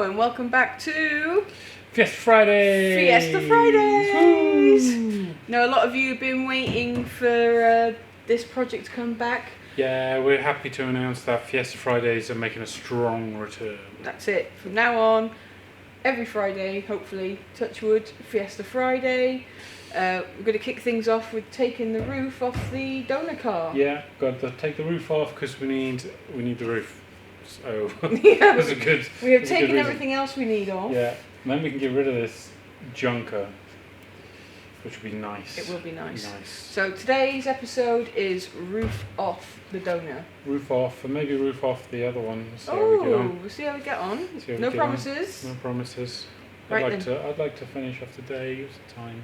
Hello and welcome back to Fiesta Friday! Fiesta Fridays! Now a lot of you have been waiting for this project to come back. Yeah, we're happy to announce that Fiesta Fridays are making a strong return. That's it. From now on, every Friday, hopefully, touch wood, Fiesta Friday. We're going to kick things off with taking the roof off the donor car. Yeah, got to take the roof off because we need the roof. So Yeah. that's a good. We have taken everything else we need off. Yeah, and then we can get rid of this junker, which would be nice. It will be nice. Nice. So today's episode is roof off the donor. Roof off, and maybe roof off the other one. See how we get on. We'll see how we get on. See how No we get promises. on. No promises. Right I'd like to finish off the day. Use the time.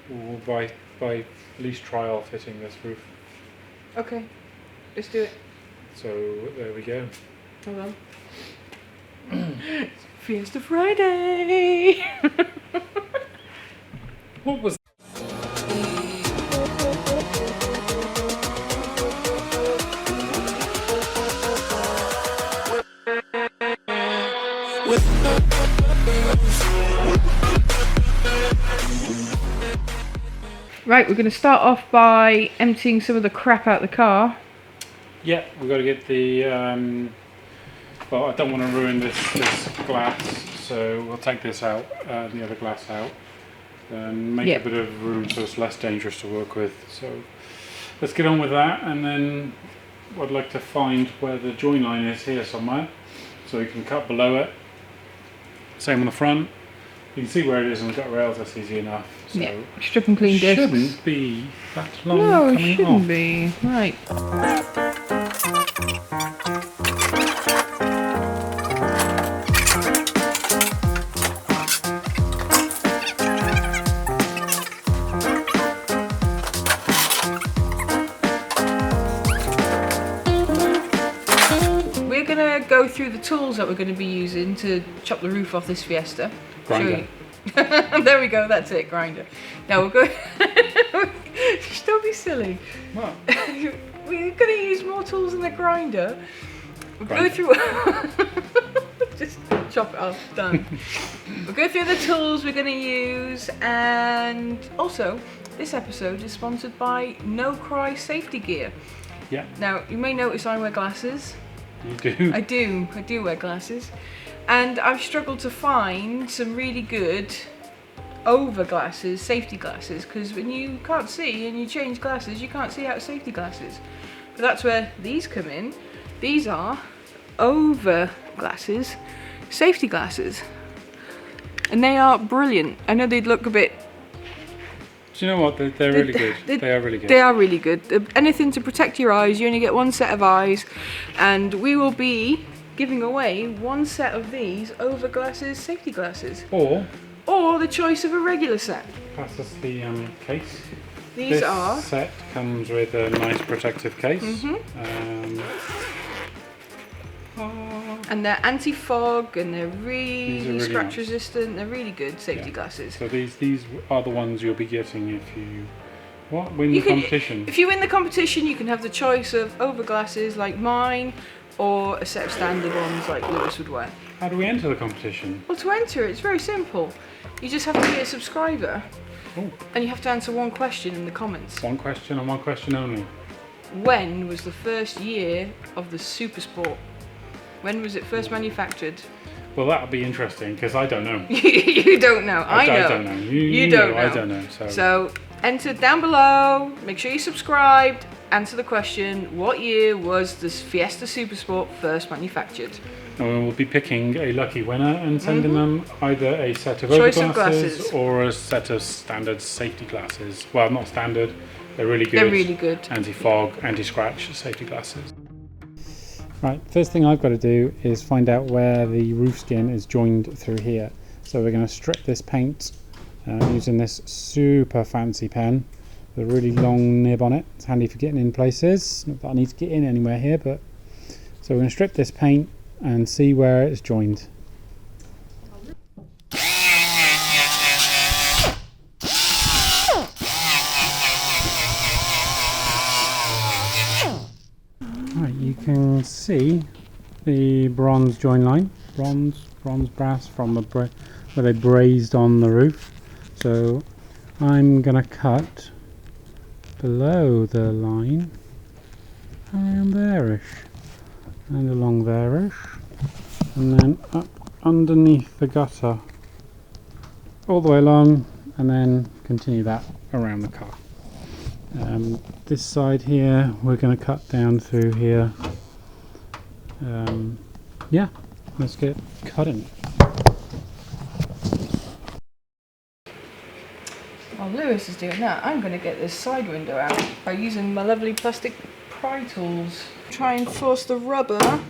We'll by at least trial fitting this roof. Okay, let's do it. So there we go. Hold on. Fiesta Friday! What was Right, we're going to start off by emptying some of the crap out the car. Yeah, we've got to get the, well, I don't want to ruin this glass, so we'll take this out, the other glass out, and make a bit of room so it's less dangerous to work with. So let's get on with that, and then I'd like to find where the join line is here somewhere, so we can cut below it. Same on the front. You can see where it is, and we've got rails, that's easy enough. So yeah, strip and clean discs. Shouldn't be that long No, it coming shouldn't off. be. Right. We're going to go through the tools that we're going to be using to chop the roof off this Fiesta. Grinder. There we go, that's it, grinder. Now we're going. Just don't be silly. What? We're going to use more tools than the grinder. We'll go Grinder. through. Just chop it off, done. We'll go through the tools we're going to use, and also this episode is sponsored by No Cry Safety Gear. Yeah. Now you may notice I wear glasses. You do? I do wear glasses, and I've struggled to find some really good over glasses, safety glasses, because when you can't see and you change glasses, you can't see out of safety glasses. But that's where these come in. These are over glasses, safety glasses, and they are brilliant. I know they'd look a bit. Do you know what? They're really good. They are really good. They are really good. Anything to protect your eyes. You only get one set of eyes, and we will be giving away one set of these over glasses, safety glasses, or the choice of a regular set. Pass us the case. These this set comes with a nice protective case. And they're anti-fog, and they're really scratch nice. resistant. They're really good safety glasses. So these are the ones you'll be getting if you win the competition. If you win the competition, you can have the choice of over glasses like mine, or a set of standard ones like Lewis would wear. How do we enter the competition? Well, to enter it's very simple. You just have to be a subscriber, and you have to answer one question in the comments. One question and one question only. When was the first year of the Supersport? When was it first manufactured? Well, that'll be interesting because I don't know. You don't know. I know. I don't know. You don't know. I don't know. So enter down below. Make sure you subscribed. Answer the question: what year was this Fiesta Supersport first manufactured? And we'll be picking a lucky winner and sending them either a set of Choice over of glasses glasses. or a set of standard safety glasses. Well, not standard. They're really good. They're really good. Anti-fog, anti-scratch safety glasses. Right, first thing I've got to do is find out where the roof skin is joined through here. So we're going to strip this paint using this super fancy pen with a really long nib on it. It's handy for getting in places. Not that I need to get in anywhere here, but so we're going to strip this paint and see where it's joined. Right, you can see the bronze join line. Bronze, bronze brass from the where they brazed on the roof. So I'm gonna cut below the line, around there-ish, and along there-ish, and then up underneath the gutter, all the way along, and then continue that around the car. This side here, we're going to cut down through here. Yeah, let's get cutting. While Lewis is doing that, I'm going to get this side window out by using my lovely plastic pry tools. Try and force the rubber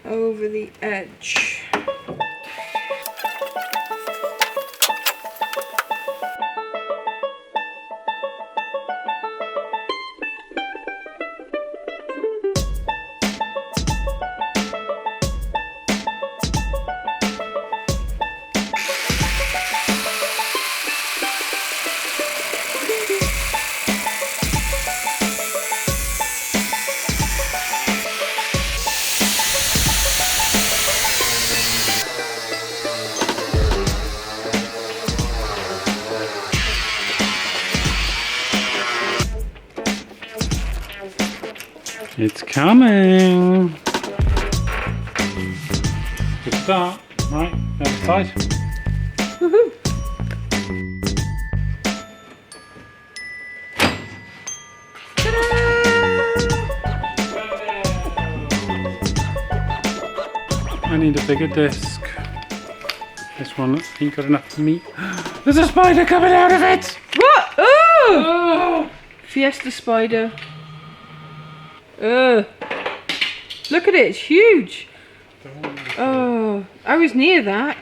over the edge. It's coming! Good start. Right, other side. Woohoo! I need a bigger disc. This one ain't got enough meat. There's a spider coming out of it! What? Oh! Fiesta spider. Look at it, it's huge. Oh, I was near that.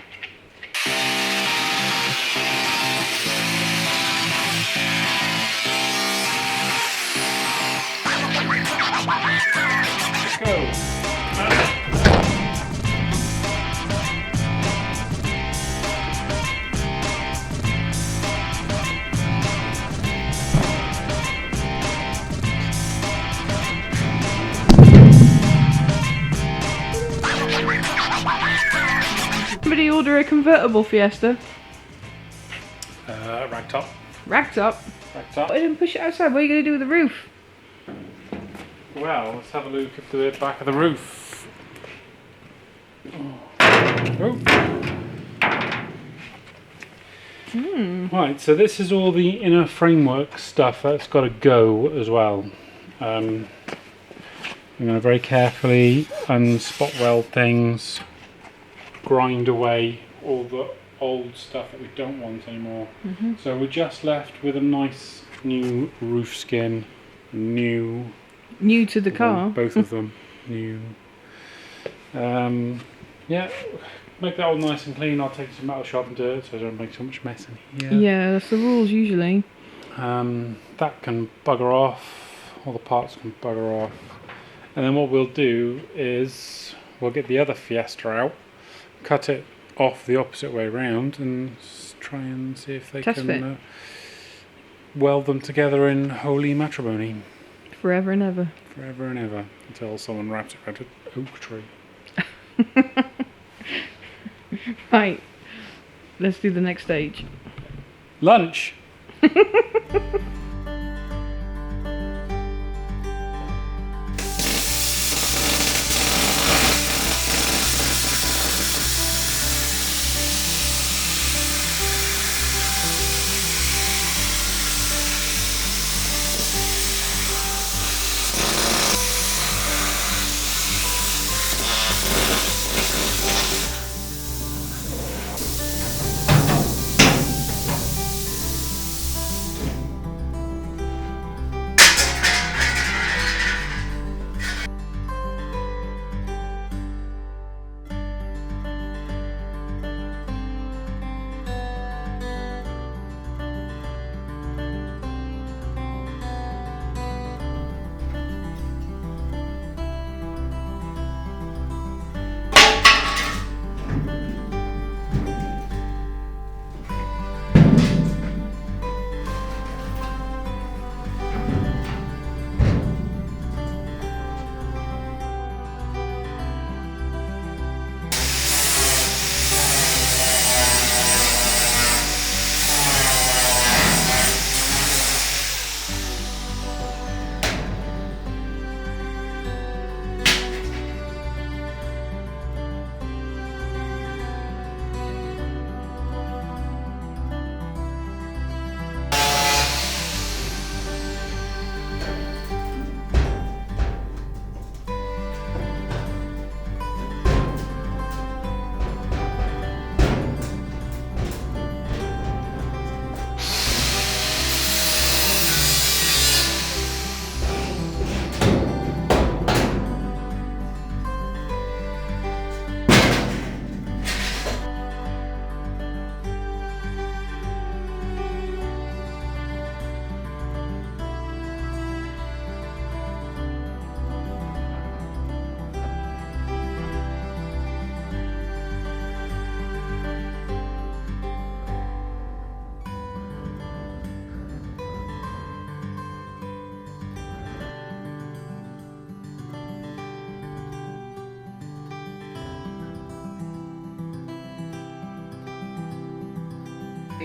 Somebody order a convertible Fiesta. Racked up. Racked up. Racked up. I didn't push it outside. What are you going to do with the roof? Well, let's have a look at the back of the roof. Oh. Right, so this is all the inner framework stuff that's got to go as well. I'm going to very carefully unspot weld things, grind away all the old stuff that we don't want anymore. So we're just left with a nice new roof skin, new to the car. both of them new. Yeah, make that all nice and clean. I'll take some metal shop and do it so I don't make so much mess in here. Yeah, that's the rules usually. That can bugger off, all the parts can bugger off, and then what we'll do is we'll get the other Fiesta out, cut it off the opposite way around, and try and see if they can weld them together in holy matrimony. Forever and ever. Forever and ever, until someone wraps it around an oak tree. Right, let's do the next stage. Lunch!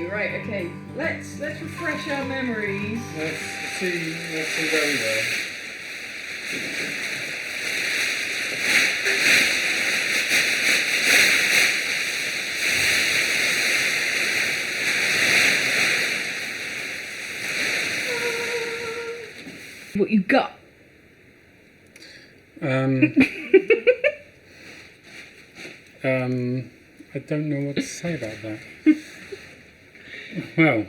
you. Right, okay. Let's refresh our memories. Let's see where we go. What you got? I don't know what to say about that. Well,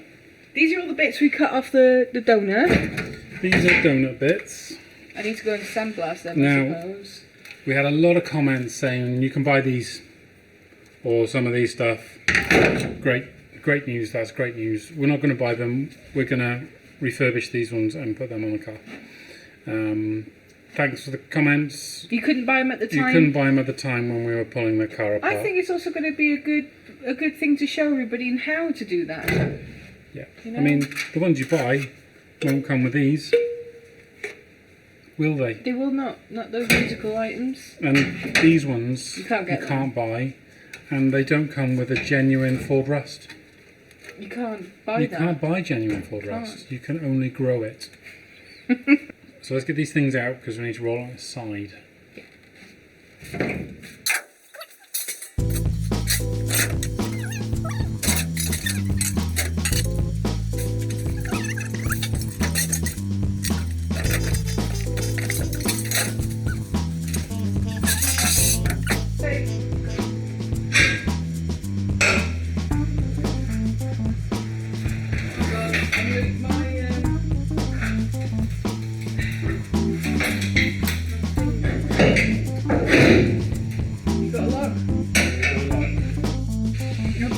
these are all the bits we cut off the donut. these are donut bits. I need to go and sandblast them, Now, I suppose. We had a lot of comments saying you can buy these or some of these stuff. Great news, that's great news. We're not going to buy them. We're going to refurbish these ones and put them on the car. Thanks for the comments. You couldn't buy them at the time? You couldn't buy them at the time when we were pulling the car apart. I think it's also going to be a good thing to show everybody in how to do that. Yeah. You know? I mean, the ones you buy won't come with these. Will they? They will not those musical items. And these ones you can't buy, and they don't come with a genuine Ford Rust. You can't buy You that. can't buy genuine Ford Rust. You can only grow it. So let's get these things out because we need to roll on the side.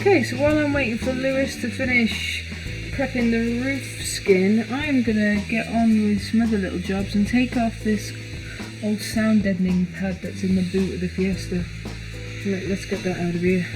Okay, so while I'm waiting for Lewis to finish prepping the roof skin, I'm gonna get on with some other little jobs and take off this old sound deadening pad that's in the boot of the Fiesta. Let's get that out of here.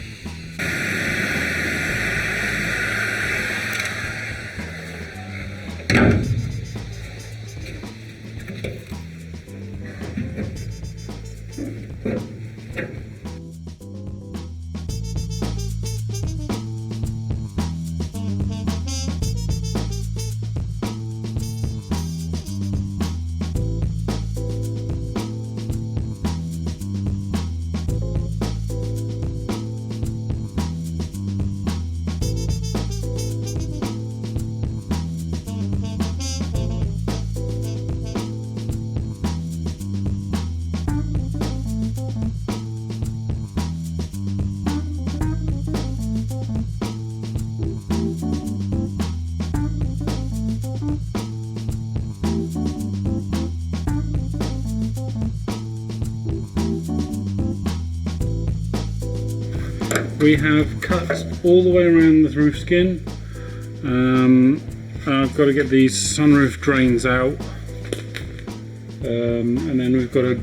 We have cut all the way around the roof skin. I've got to get these sunroof drains out, and then we've got a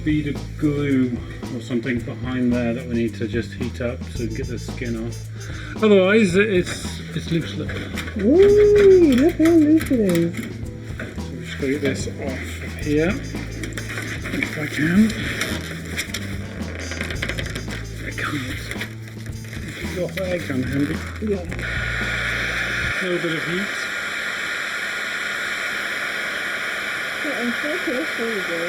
bead of glue or something behind there that we need to just heat up to get the skin off. Otherwise, it's loose lip. Ooh, look how loose it is. So we're just going to get this off of here, if I can. I can't. Off there, can handy. Yeah. A little bit of heat. Yeah, and focus, there we go.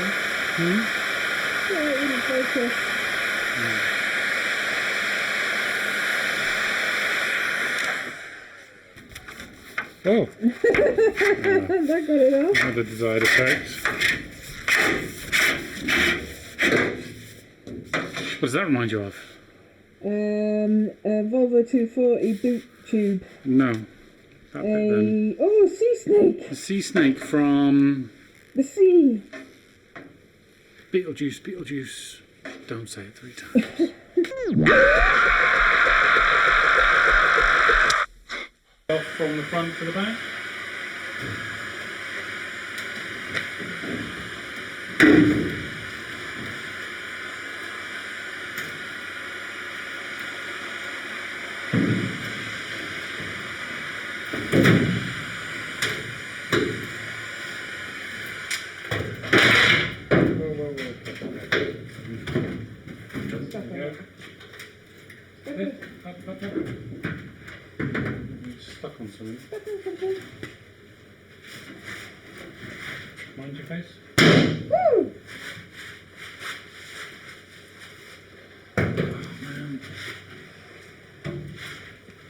Yeah, in focus. Oh! That got it off. Not the desired effect. What does that remind you of? A Volvo 240 boot tube. No. That bit then. Oh, sea snake! The sea snake from The sea! Beetlejuice, Beetlejuice. Don't say it 3 times. Off from the front to the back. stuck on something. Mind your face. Woo! Oh man.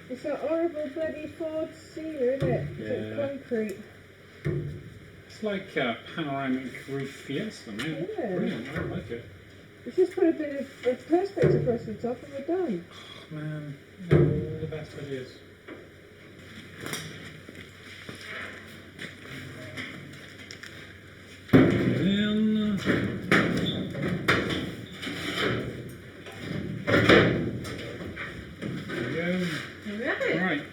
It's that horrible bloody Ford Sea, isn't it? Yeah. It's concrete. It's like a panoramic roof Fiesta, man. Yeah. Brilliant, I like it. Let's just put a bit of perspex across the top and we're done. Oh, man, all the best ideas. Then there we go. There we have it. Right.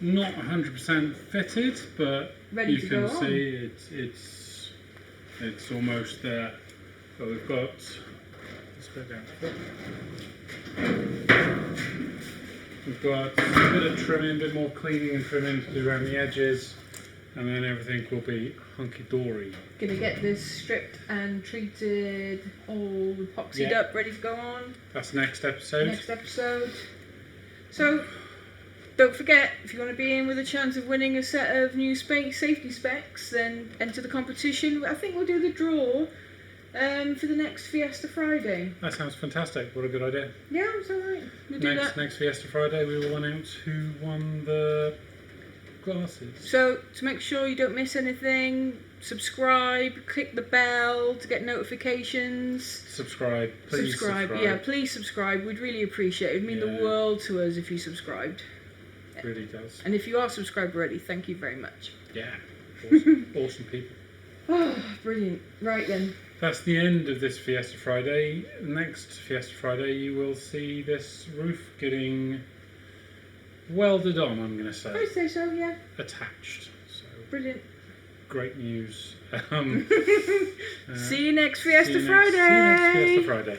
Not 100% fitted, but Ready you to can go on. see it's almost there. But we've got let's go down. We've got a bit of trimming, a bit more cleaning and trimming to do around the edges, and then everything will be hunky-dory. Gonna get this stripped and treated, all epoxied Yeah. up, ready to go on. That's next episode. Next episode. So, don't forget, if you want to be in with a chance of winning a set of new safety specs, then enter the competition. I think we'll do the draw for the next Fiesta Friday. That sounds fantastic. What a good idea. Yeah, it's alright. We'll do that. Next Fiesta Friday, we will announce who won the glasses. So, to make sure you don't miss anything, subscribe, click the bell to get notifications. Subscribe, please. Subscribe. Yeah, please subscribe. We'd really appreciate it. It'd mean the world to us if you subscribed. It really does. And if you are subscribed already, thank you very much. Yeah. Awesome, awesome people. Oh, brilliant. Right then. That's the end of this Fiesta Friday. Next Fiesta Friday, you will see this roof getting welded on, I'm going to say. I would say so, yeah. Attached. So, Brilliant. great news. See you next Fiesta Friday. See you next Fiesta Friday.